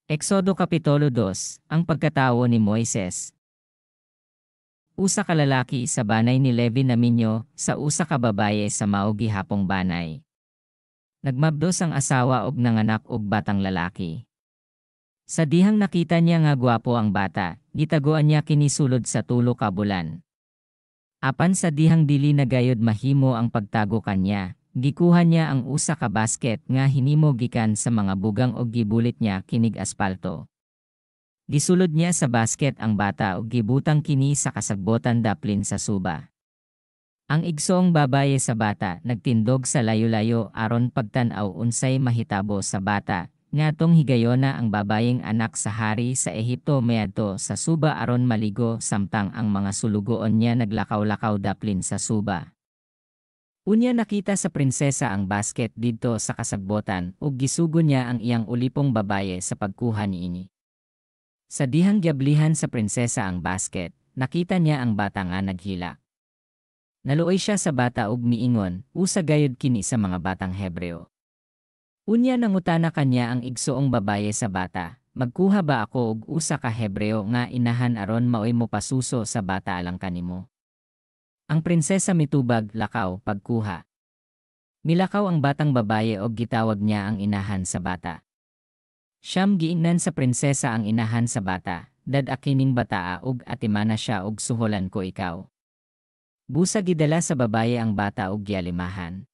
Eksodo Kapitulo 2, ang pagkatawo ni Moises. Usa ka lalaki sa banay ni Levi na minyo, sa usa ka babaye sa mao gihapong banay. Nagmabdos ang asawa og nanganak og batang lalaki. Sa dihang nakita niya nga gwapo ang bata, gitaguan niya kini sulod sa tulo ka bulan. Apan sa dihang dili na gayud mahimo ang pagtago kanya, gikuha niya ang usa ka basket nga hinimo gikan sa mga bugang og gibulit niya kinig aspalto. Gisulod niya sa basket ang bata ug gibutang kini sa kasagbotan daplin sa suba. Ang igsoong babaye sa bata nagtindog sa layo-layo aron pagtan-aw unsay mahitabo sa bata, ngatong higayona ang babayeng anak sa hari sa Ehipto miadto sa suba aron maligo samtang ang mga sulugoon niya naglakaw-lakaw daplin sa suba. Unya nakita sa prinsesa ang basket didto sa kasagbotan ug gisugo niya ang iyang ulipong babaye sa pagkuha niini. Sa dihang giablihan sa prinsesa ang basket, nakita niya ang bata nga naghila. Naluoy siya sa bata ug miingon, usa gayud kini sa mga batang Hebreo. Unya nangutana kanya ang igsoong babaye sa bata, magkuha ba ako og usa ka Hebreo nga inahan aron maoy mo pasuso sa bata alang kanimo? Ang prinsesa mitubag, lakaw, pagkuha. Milakaw ang batang babaye og gitawag niya ang inahan sa bata. Siyam giingnan sa prinsesa ang inahan sa bata, dad-akining bataa ug atimana siya og suholan ko ikaw. Busa gidala sa babaye ang bata ug gialimahan.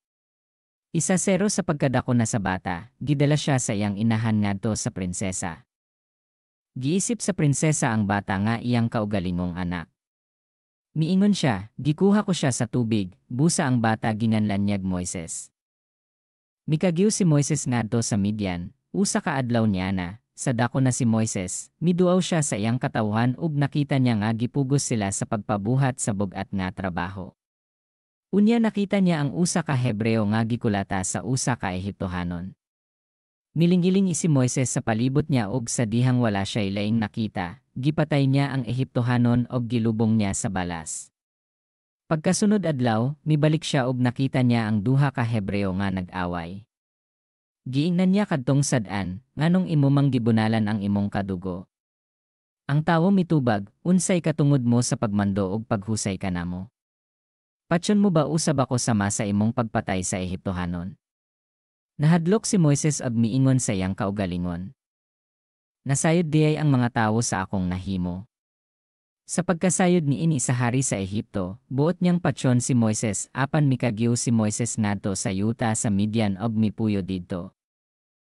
1-0 sa pagkadako na sa bata, gidala siya sa iyang inahan ngadto sa prinsesa. Giisip sa prinsesa ang bata nga iyang kaugalingong anak. Miingon siya, gikuha ko siya sa tubig, busa ang bata ginganlan niyag Moises. Mikagyo si Moises ngadto sa Midian, usa ka adlaw niya na, sa dako na si Moises, miduaw siya sa iyang katawhan ug nakita niya nga gipugos sila sa pagpabuhat sa bug-at nga trabaho. Unya nakita niya ang usa ka Hebreo nga gikulata sa usa ka Ehiptohanon. Milingiling si Moises sa palibot niya ug sa dihang wala siya laing nakita, gipatay niya ang Ehiptohanon ug gilubong niya sa balas. Pagkasunod adlaw, mibalik siya ug nakita niya ang duha ka Hebreo nga nag-away. Giingnan niya kadtong sad-an, nganong imo mang gibunalan ang imong kadugo. Ang tawo mitubag, unsay katungod mo sa pagmando ug paghusay kanamo? Patyon mo ba usab ako sama sa imong pagpatay sa Ehiptohanon? Nahadlok si Moises ag miingon sa iyang kaugalingon. Nasayod diay ang mga tawo sa akong nahimo. Sa pagkasayod niini sa hari sa Ehipto, buot niyang patyon si Moises apan mikagyo si Moises ngadto sa yuta sa Midian og mipuyo didto.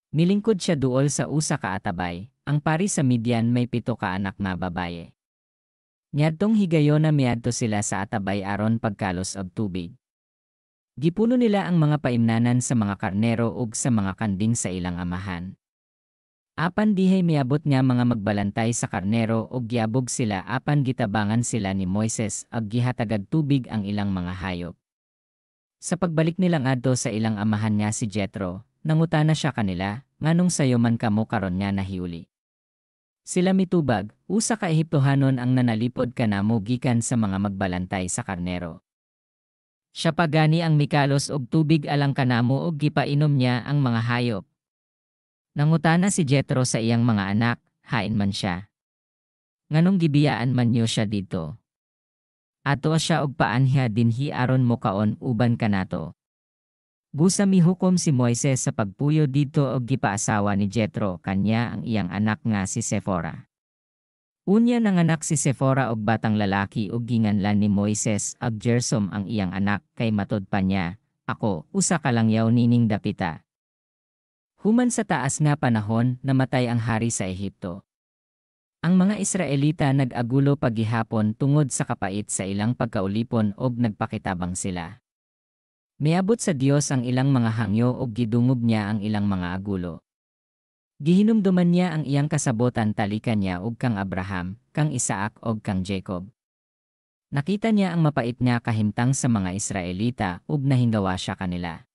Milingkod siya duol sa usa ka atabay, ang pari sa Midian may 7 ka anak na babaye. Niadtong higayona miadto sila sa atabay aron pagkalos og tubig. Gipuno nila ang mga paimnanan sa mga karnero ug sa mga kanding sa ilang amahan. Apan dihay miabot nga mga magbalantay sa karnero ug giabog sila apan gitabangan sila ni Moises ag gihatagad tubig ang ilang mga hayop. Sa pagbalik nilang adto sa ilang amahan nga si Jethro, nangutana siya kanila, nganong sayo man kamo karon nga nahiuli. Sila mitubag, usa ka Ehiptohanon ang nanalipod kanamo gikan sa mga magbalantay sa karnero. Siya pagani ang mikalos og tubig alang kanamo ug gipainom niya ang mga hayop. Nangutana si Jethro sa iyang mga anak, hain man siya. Nganong gibiyaan man niyo siya dito? Ato siya og paanhya dinhi aron mokaon uban kanato. Busa mihukom si Moises sa pagpuyo dito og gipaasawa ni Jethro kanya ang iyang anak nga si Sephora. Unya nanganak si Sephora og batang lalaki ug ginganlan ni Moises ag Gersom ang iyang anak kay matod pa niya, ako usa ka langyaw nining dapita. Human sa taas nga panahon, namatay ang hari sa Ehipto. Ang mga Israelita nag-agulo paghihapon tungod sa kapait sa ilang pagkaulipon ug nagpakitabang sila. Miabot sa Dios ang ilang mga hangyo ug gidungob niya ang ilang mga agulo. Gihinumduman niya ang iyang kasabotan talikan niya ug kang Abraham, kang Isaac ug kang Jacob. Nakita niya ang mapait niya kahimtang sa mga Israelita ug nahinggawa siya kanila.